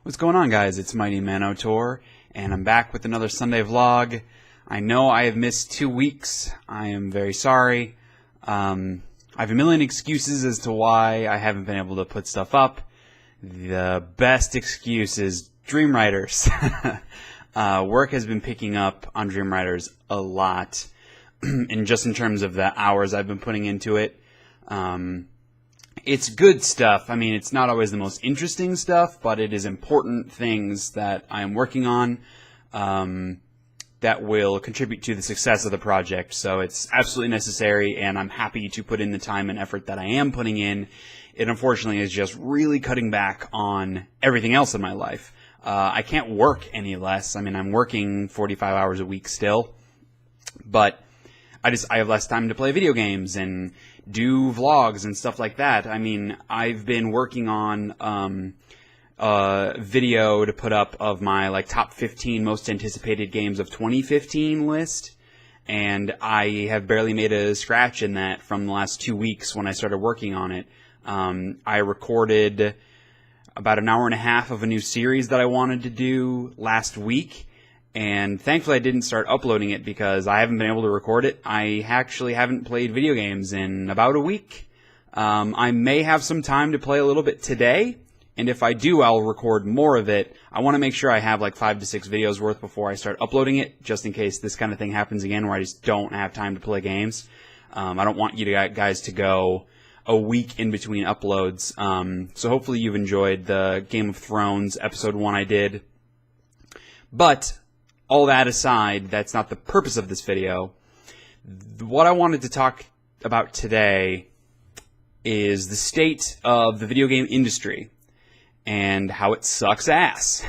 What's going on, guys? It's Mighty Manotor, and I'm back with another Sunday vlog. I know I have missed 2 weeks. I am very sorry. I have a million excuses as to why I haven't been able to put stuff up. The best excuse is Dream Riders. Work has been picking up on Dream Riders a lot, and just in terms of the hours I've been putting into it. It's good stuff. I mean, it's not always the most interesting stuff, but it is important things that I am working on that will contribute to the success of the project. So it's absolutely necessary, and I'm happy to put in the time and effort that I am putting in. It unfortunately is just really cutting back on everything else in my life. I can't work any less. I mean, I'm working 45 hours a week still, but I have less time to play video games and do vlogs and stuff like that. I mean, I've been working on a video to put up of my top 15 most anticipated games of 2015 list, and I have barely made a scratch in that from the last 2 weeks when I started working on it. I recorded about an hour and a half of a new series that I wanted to do last week, and thankfully I didn't start uploading it because I haven't been able to record it. I actually haven't played video games in about a week. I may have some time to play a little bit today, and if I do, I'll record more of it. I want to make sure I have 5 to 6 videos worth before I start uploading it, just in case this kind of thing happens again where I just don't have time to play games. I don't want you guys to go a week in between uploads. So hopefully you've enjoyed the Game of Thrones episode 1 I did. But all that aside, that's not the purpose of this video. What I wanted to talk about today is the state of the video game industry and how it sucks ass.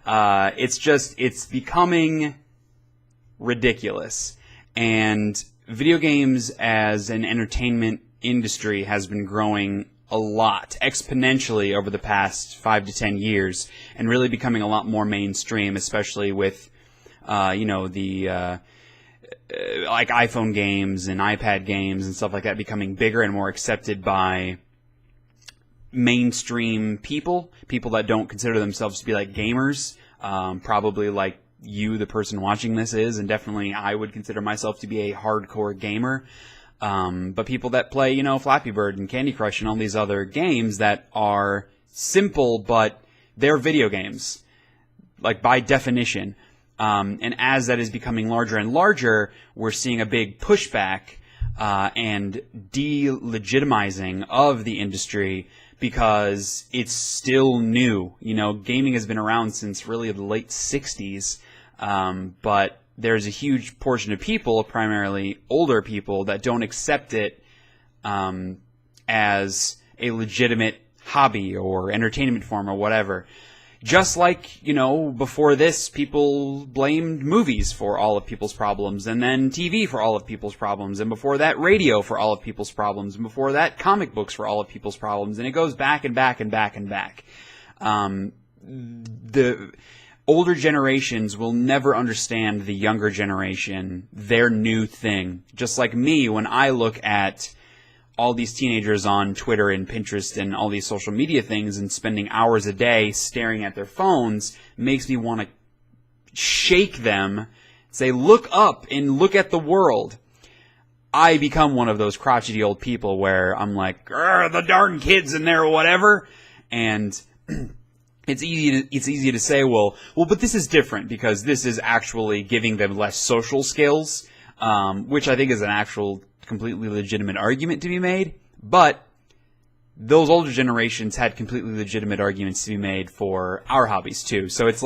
It's becoming ridiculous. And video games as an entertainment industry has been growing a lot, exponentially over the past 5 to 10 years, and really becoming a lot more mainstream, especially with, the iPhone games and iPad games and stuff like that becoming bigger and more accepted by mainstream people that don't consider themselves to be gamers, probably like you, the person watching this, is, and definitely I would consider myself to be a hardcore gamer. But people that play, Flappy Bird and Candy Crush and all these other games that are simple, but they're video games, by definition. And as that is becoming larger and larger, we're seeing a big pushback and delegitimizing of the industry because it's still new. Gaming has been around since really the late 60s, but there's a huge portion of people, primarily older people, that don't accept it as a legitimate hobby or entertainment form or whatever. Just before this, people blamed movies for all of people's problems, and then TV for all of people's problems, and before that, radio for all of people's problems, and before that, comic books for all of people's problems, and it goes back and back and back and back. The older generations will never understand the younger generation, their new thing. Just like me, when I look at all these teenagers on Twitter and Pinterest and all these social media things and spending hours a day staring at their phones, makes me want to shake them, say, look up and look at the world. I become one of those crotchety old people where I'm like, the darn kids in there or whatever, and It's easy to say, well, but this is different because this is actually giving them less social skills, which I think is an actual completely legitimate argument to be made. But those older generations had completely legitimate arguments to be made for our hobbies too. So it's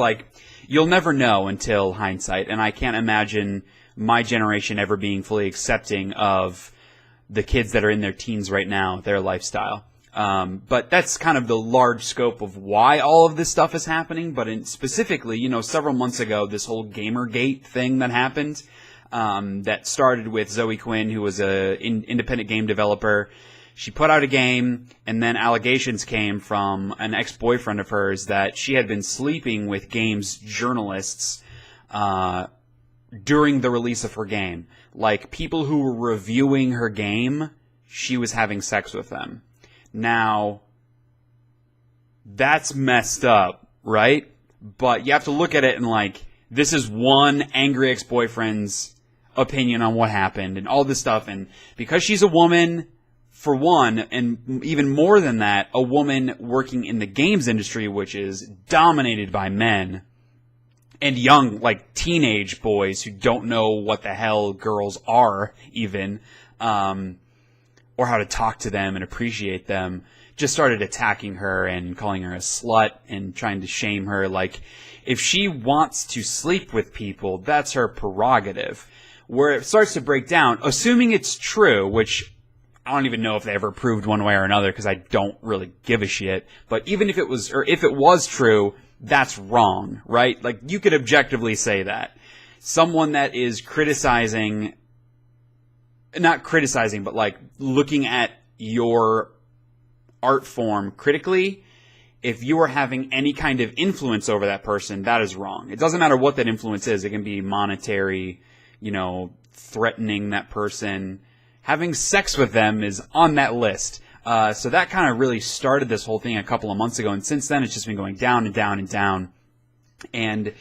you'll never know until hindsight, and I can't imagine my generation ever being fully accepting of the kids that are in their teens right now, their lifestyle. But that's kind of the large scope of why all of this stuff is happening. But specifically, several months ago, this whole Gamergate thing that happened, that started with Zoe Quinn, who was an independent game developer. She put out a game, and then allegations came from an ex-boyfriend of hers that she had been sleeping with games journalists during the release of her game. People who were reviewing her game, she was having sex with them. Now, that's messed up, right? But you have to look at it and like, this is one angry ex-boyfriend's opinion on what happened and all this stuff. And because she's a woman, for one, and even more than that, a woman working in the games industry, which is dominated by men and young, like teenage boys who don't know what the hell girls are even, or how to talk to them and appreciate them, just started attacking her and calling her a slut and trying to shame her. Like, if she wants to sleep with people, that's her prerogative. Where it starts to break down, assuming it's true, which I don't even know if they ever proved one way or another because I don't really give a shit. But even if it was, or if it was true, that's wrong, right? Like, you could objectively say that. Someone that is criticizing, not criticizing, but like looking at your art form critically, if you are having any kind of influence over that person, that is wrong. It doesn't matter what that influence is. It can be monetary, you know, threatening that person. Having sex with them is on that list. So that kind of really started this whole thing a couple of months ago, and since then it's just been going down and down and down. And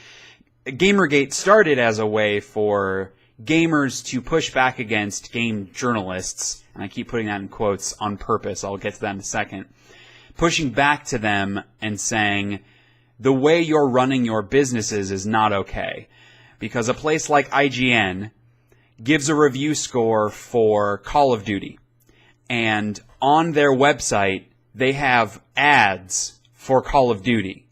Gamergate started as a way for gamers to push back against game journalists, and I keep putting that in quotes on purpose, I'll get to that in a second, pushing back to them and saying, the way you're running your businesses is not okay. Because a place like IGN gives a review score for Call of Duty, and on their website, they have ads for Call of Duty.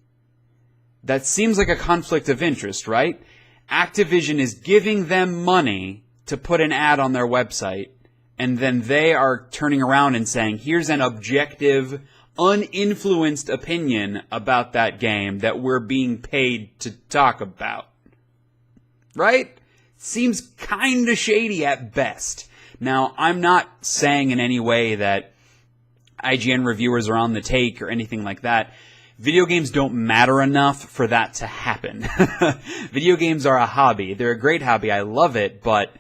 That seems like a conflict of interest, right? Activision is giving them money to put an ad on their website, and then they are turning around and saying, here's an objective, uninfluenced opinion about that game that we're being paid to talk about. Right? Seems kind of shady at best. Now, I'm not saying in any way that IGN reviewers are on the take or anything like that. Video games don't matter enough for that to happen. Video games are a hobby. They're a great hobby. I love it, but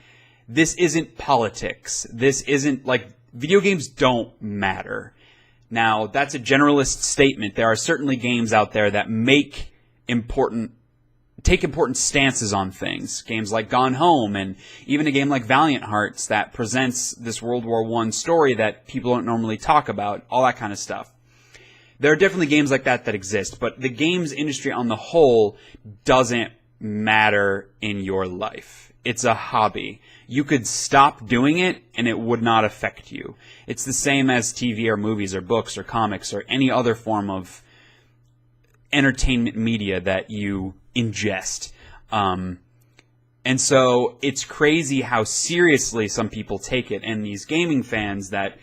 this isn't politics. This isn't like, video games don't matter. Now, that's a generalist statement. There are certainly games out there that take important stances on things. Games like Gone Home, and even a game like Valiant Hearts that presents this World War I story that people don't normally talk about, all that kind of stuff. There are definitely games like that that exist, but the games industry on the whole doesn't matter in your life. It's a hobby. You could stop doing it and it would not affect you. It's the same as TV or movies or books or comics or any other form of entertainment media that you ingest. And so it's crazy how seriously some people take it, and these gaming fans that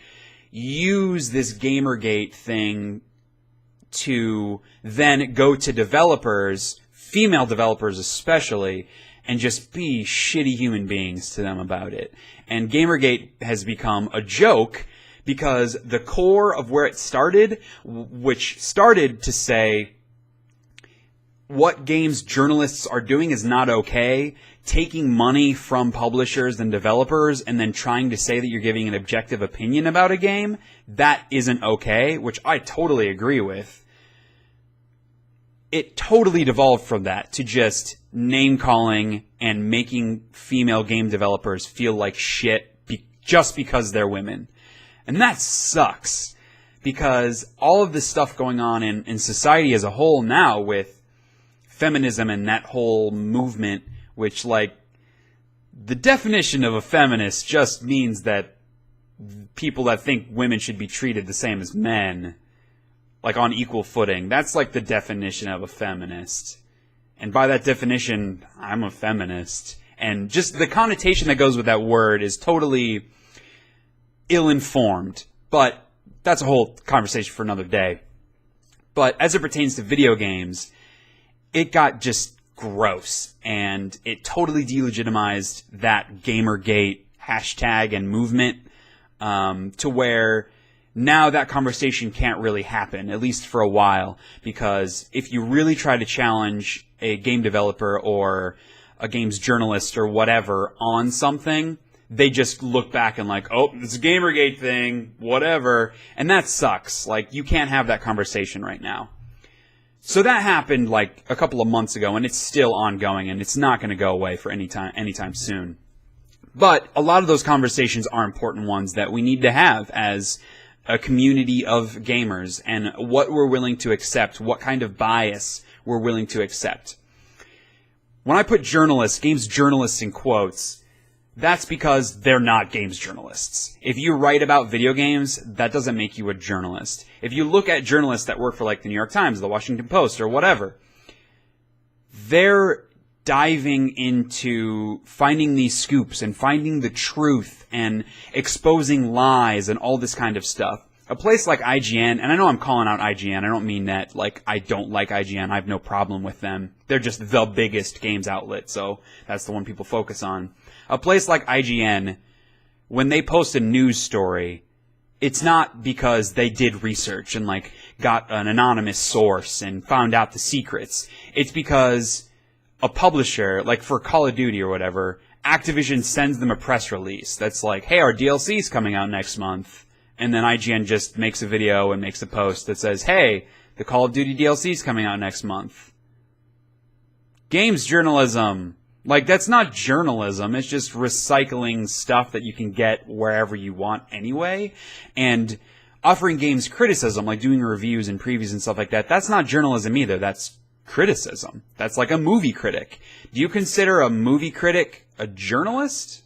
use this Gamergate thing to then go to developers, female developers especially, and just be shitty human beings to them about it. And Gamergate has become a joke because the core of where it started, which started to say what games journalists are doing is not okay, taking money from publishers and developers and then trying to say that you're giving an objective opinion about a game, that isn't okay, which I totally agree with. It totally devolved from that to just name-calling and making female game developers feel like shit just because they're women. And that sucks, because all of this stuff going on in society as a whole now with feminism and that whole movement, which, like, the definition of a feminist just means that people that think women should be treated the same as men, like on equal footing. That's like the definition of a feminist. And by that definition, I'm a feminist. And just the connotation that goes with that word is totally ill-informed. But that's a whole conversation for another day. But as it pertains to video games, it got just gross. And it totally delegitimized that Gamergate hashtag and movement, to where now that conversation can't really happen, at least for a while, because if you really try to challenge a game developer or a games journalist or whatever on something, they just look back and like, oh, it's a Gamergate thing, whatever, and that sucks. Like, you can't have that conversation right now. So that happened like a couple of months ago, and it's still ongoing, and it's not going to go away for anytime soon. But a lot of those conversations are important ones that we need to have as a community of gamers, and what we're willing to accept, what kind of bias we're willing to accept. When I put games journalists in quotes, that's because they're not games journalists. If you write about video games, that doesn't make you a journalist. If you look at journalists that work for like the New York Times, the Washington Post, or whatever, they're diving into finding these scoops and finding the truth and exposing lies and all this kind of stuff. A place like IGN, and I know I'm calling out IGN, I don't mean that like I don't like IGN, I have no problem with them. They're just the biggest games outlet, so that's the one people focus on. A place like IGN, when they post a news story, it's not because they did research and like got an anonymous source and found out the secrets. It's because a publisher, like for Call of Duty or whatever, Activision sends them a press release that's like, hey, our DLC's coming out next month. And then IGN just makes a video and makes a post that says, hey, the Call of Duty DLC's coming out next month. Games journalism. Like, that's not journalism. It's just recycling stuff that you can get wherever you want anyway. And offering games criticism, like doing reviews and previews and stuff like that, that's not journalism either. That's criticism. That's like a movie critic. Do you consider a movie critic a journalist?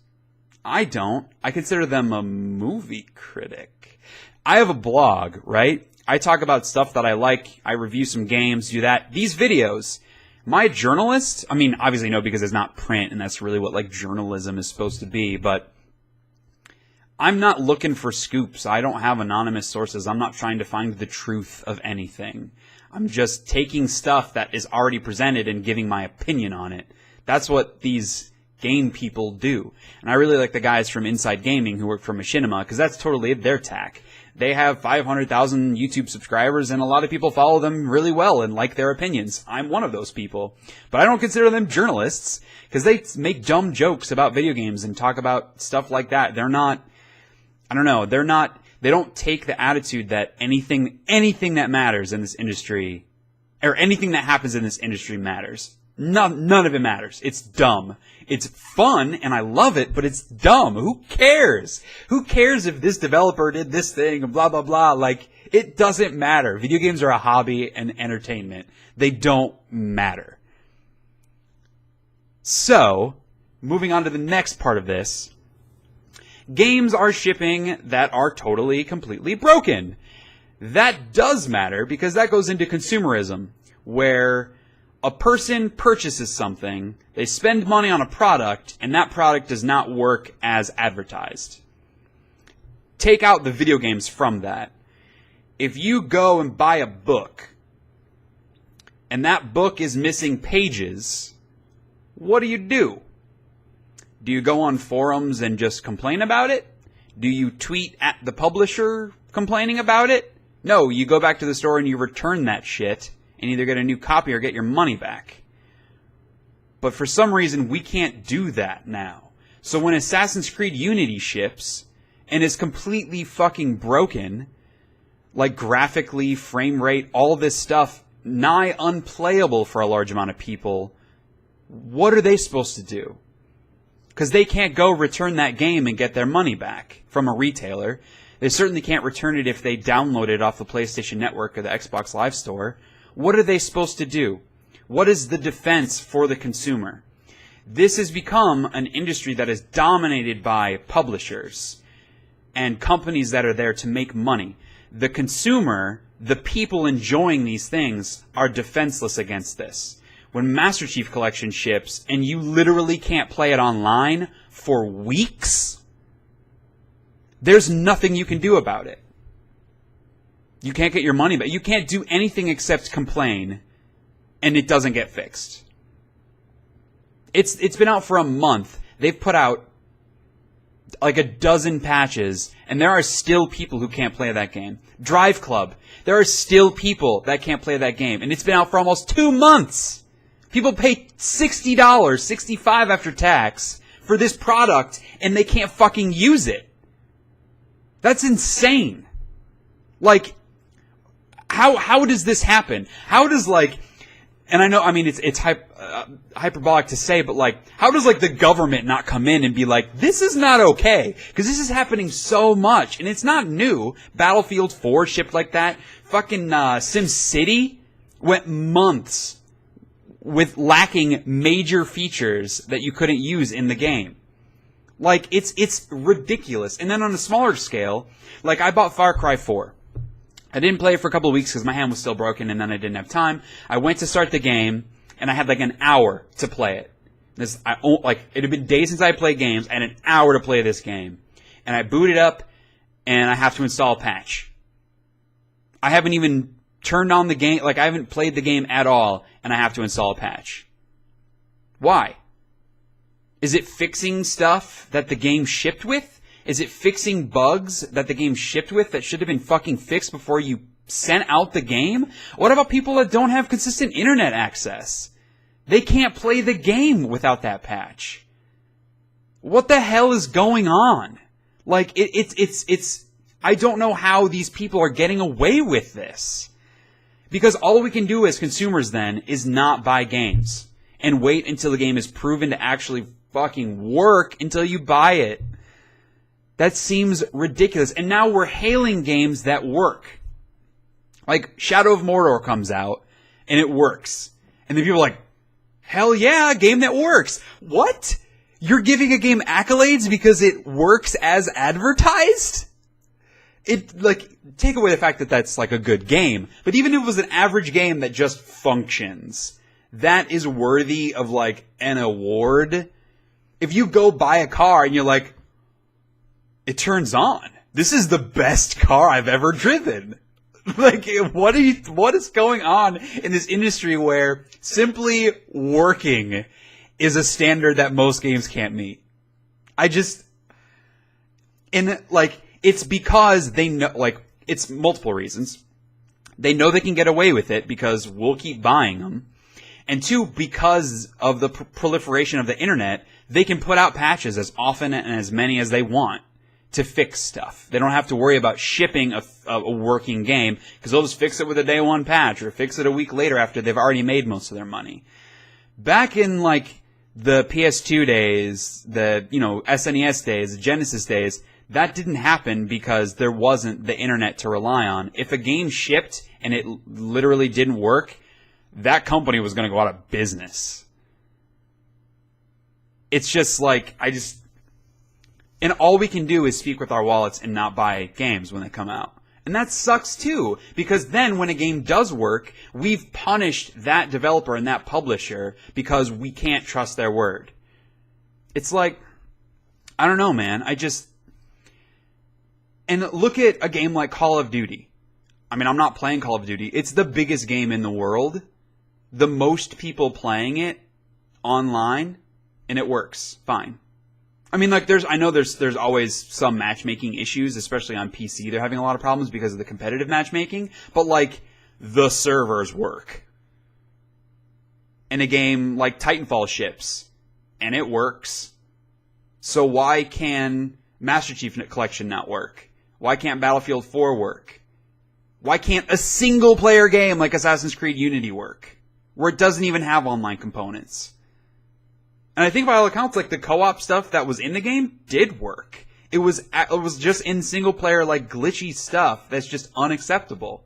I don't. I consider them a movie critic. I have a blog, right? I talk about stuff that I like. I review some games, do that. These videos, am I a journalist? I mean, obviously no, because it's not print, and that's really what like journalism is supposed to be, but I'm not looking for scoops. I don't have anonymous sources. I'm not trying to find the truth of anything. I'm just taking stuff that is already presented and giving my opinion on it. That's what these game people do. And I really like the guys from Inside Gaming who work for Machinima, because that's totally their tack. They have 500,000 YouTube subscribers, and a lot of people follow them really well and like their opinions. I'm one of those people. But I don't consider them journalists, because they make dumb jokes about video games and talk about stuff like that. They're not, I don't know, they don't take the attitude that anything that matters in this industry, or anything that happens in this industry matters. None of it matters. It's dumb. It's fun, and I love it, but it's dumb. Who cares? Who cares if this developer did this thing, and blah, blah, blah. Like, it doesn't matter. Video games are a hobby and entertainment. They don't matter. So, moving on to the next part of this. Games are shipping that are totally, completely broken. That does matter, because that goes into consumerism, where a person purchases something, they spend money on a product, and that product does not work as advertised. Take out the video games from that. If you go and buy a book, and that book is missing pages, what do? Do you go on forums and just complain about it? Do you tweet at the publisher complaining about it? No, you go back to the store and you return that shit and either get a new copy or get your money back. But for some reason, we can't do that now. So when Assassin's Creed Unity ships and is completely fucking broken, like graphically, frame rate, all this stuff, nigh unplayable for a large amount of people, what are they supposed to do? Because they can't go return that game and get their money back from a retailer. They certainly can't return it if they download it off the PlayStation Network or the Xbox Live Store. What are they supposed to do? What is the defense for the consumer? This has become an industry that is dominated by publishers and companies that are there to make money. The consumer, the people enjoying these things, are defenseless against this. When Master Chief Collection ships and you literally can't play it online for weeks, there's nothing you can do about it. You can't get your money back. You can't do anything except complain, and it doesn't get fixed. It's been out for a month. They've put out like a dozen patches, and there are still people who can't play that game. Drive Club, there are still people that can't play that game, and it's been out for almost 2 months. People pay $60, $65 after tax for this product, and they can't fucking use it. That's insane. Like, How does this happen? How does like, and I know, I mean, it's hyperbolic to say, but like, how does like the government not come in and be like, this is not okay? Because this is happening so much, and it's not new. Battlefield 4 shipped like that. Fucking SimCity went months with lacking major features that you couldn't use in the game. Like, it's ridiculous. And then on a smaller scale, like, I bought Far Cry 4. I didn't play it for a couple of weeks because my hand was still broken and then I didn't have time. I went to start the game and I had like an hour to play it. It had been days since I played games. I had an hour to play this game. And I boot it up and I have to install a patch. I haven't even turned on the game, like I haven't played the game at all and I have to install a patch. Why? Is it fixing stuff that the game shipped with? Is it fixing bugs that the game shipped with that should have been fucking fixed before you sent out the game? What about people that don't have consistent internet access? They can't play the game without that patch. What the hell is going on? Like, I don't know how these people are getting away with this. Because all we can do as consumers then is not buy games and wait until the game is proven to actually fucking work until you buy it. That seems ridiculous. And now we're hailing games that work. Like, Shadow of Mordor comes out, and it works. And then people are like, hell yeah, a game that works. What? You're giving a game accolades because it works as advertised? Take away the fact that that's like a good game. But even if it was an average game that just functions, that is worthy of like an award. If you go buy a car and you're like, it turns on. This is the best car I've ever driven. Like, what is going on in this industry where simply working is a standard that most games can't meet? It's because they know, like, it's multiple reasons. They know they can get away with it because we'll keep buying them. And two, because of the proliferation of the internet, they can put out patches as often and as many as they want to fix stuff. They don't have to worry about shipping a working game because they'll just fix it with a day one patch or fix it a week later after they've already made most of their money. Back in like the PS2 days, the SNES days, the Genesis days, that didn't happen because there wasn't the internet to rely on. If a game shipped and it literally didn't work, that company was going to go out of business. It's just like, and all we can do is speak with our wallets and not buy games when they come out. And that sucks too, because then when a game does work, we've punished that developer and that publisher because we can't trust their word. It's like, I don't know, man. And look at a game like Call of Duty. I mean, I'm not playing Call of Duty. It's the biggest game in the world. The most people playing it online, and it works fine. I mean, like, there's always some matchmaking issues, especially on PC. They're having a lot of problems because of the competitive matchmaking, but like, the servers work. And a game like Titanfall ships, and it works. So why can Master Chief Collection not work? Why can't Battlefield 4 work? Why can't a single player game like Assassin's Creed Unity work? Where it doesn't even have online components. And I think by all accounts, like, the co-op stuff that was in the game did work. It was just in single player, like, glitchy stuff that's just unacceptable.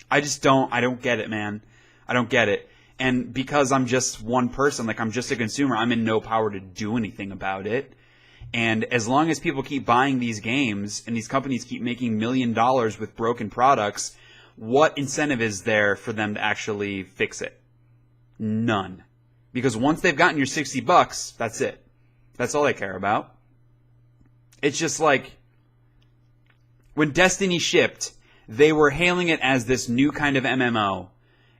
I don't get it, man. I don't get it. And because I'm just one person, like, I'm just a consumer, I'm in no power to do anything about it. And as long as people keep buying these games and these companies keep making $1 million with broken products, what incentive is there for them to actually fix it? None. Because once they've gotten your $60, that's it. That's all they care about. It's just like, when Destiny shipped, they were hailing it as this new kind of MMO.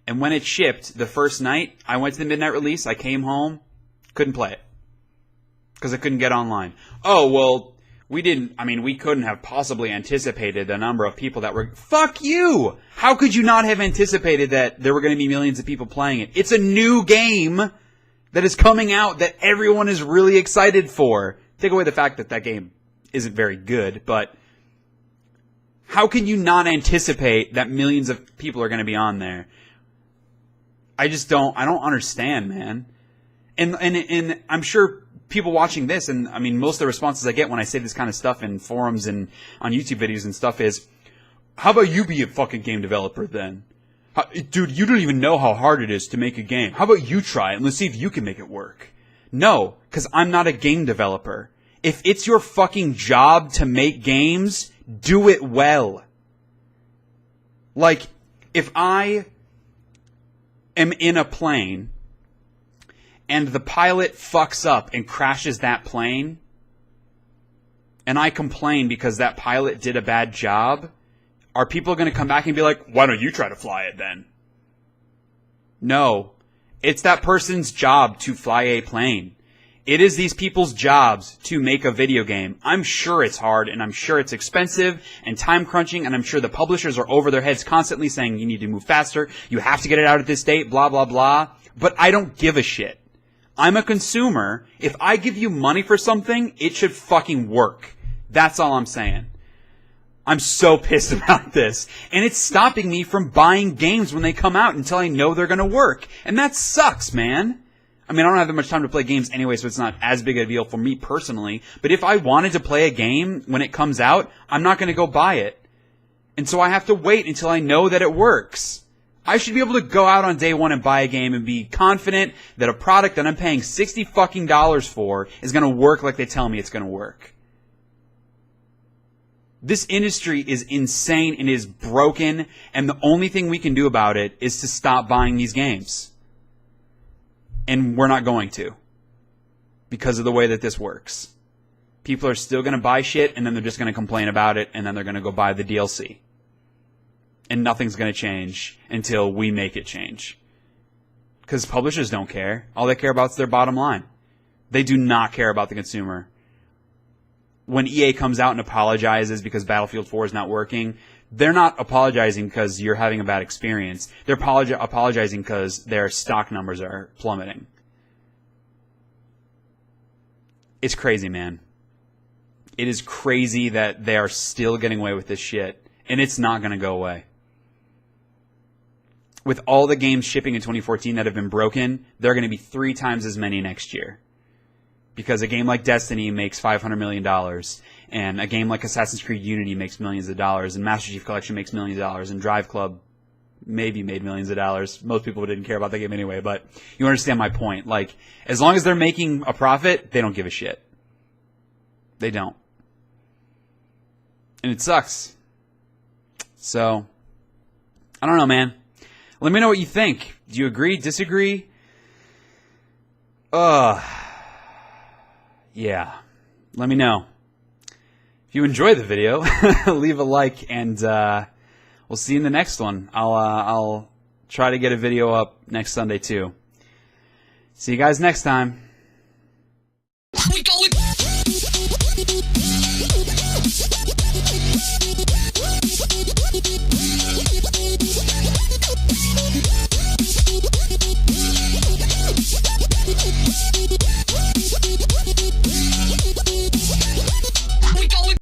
And when it shipped, the first night, I went to the midnight release, I came home, couldn't play it. Because I couldn't get online. Oh, well, we couldn't have possibly anticipated the number of people that were... Fuck you! How could you not have anticipated that there were going to be millions of people playing it? It's a new game that is coming out that everyone is really excited for. Take away the fact that that game isn't very good, but... How can you not anticipate that millions of people are going to be on there? I don't understand, man. And I'm sure people watching this, and I mean, most of the responses I get when I say this kind of stuff in forums and on YouTube videos and stuff is, how about you be a fucking game developer then? Dude, you don't even know how hard it is to make a game. How about you try it and let's see if you can make it work? No, because I'm not a game developer. If it's your fucking job to make games, do it well. Like, if I am in a plane and the pilot fucks up and crashes that plane, and I complain because that pilot did a bad job, are people going to come back and be like, why don't you try to fly it then? No. It's that person's job to fly a plane. It is these people's jobs to make a video game. I'm sure it's hard, and I'm sure it's expensive and time crunching, and I'm sure the publishers are over their heads constantly saying, you need to move faster, you have to get it out at this date, blah, blah, blah. But I don't give a shit. I'm a consumer. If I give you money for something, it should fucking work. That's all I'm saying. I'm so pissed about this. And it's stopping me from buying games when they come out until I know they're gonna work. And that sucks, man. I mean, I don't have that much time to play games anyway, so it's not as big a deal for me personally. But if I wanted to play a game when it comes out, I'm not gonna go buy it. And so I have to wait until I know that it works. I should be able to go out on day one and buy a game and be confident that a product that I'm paying $60 fucking for is gonna work like they tell me it's gonna work. This industry is insane and is broken, and the only thing we can do about it is to stop buying these games. And we're not going to. Because of the way that this works. People are still going to buy shit, and then they're just going to complain about it, and then they're going to go buy the DLC. And nothing's going to change until we make it change. Because publishers don't care. All they care about is their bottom line. They do not care about the consumer. When EA comes out and apologizes because Battlefield 4 is not working, they're not apologizing because you're having a bad experience. They're apologizing because their stock numbers are plummeting. It's crazy, man. It is crazy that they are still getting away with this shit, and it's not going to go away. With all the games shipping in 2014 that have been broken, there are going to be 3 times as many next year. Because a game like Destiny makes $500 million, and a game like Assassin's Creed Unity makes millions of dollars, and Master Chief Collection makes millions of dollars, and Drive Club maybe made millions of dollars. Most people didn't care about that game anyway, but you understand my point. Like, as long as they're making a profit, they don't give a shit. They don't. And it sucks. So, I don't know, man. Let me know what you think. Do you agree? Disagree? Yeah, let me know. If you enjoyed the video, leave a like, and we'll see you in the next one. I'll try to get a video up next Sunday too. See you guys next time.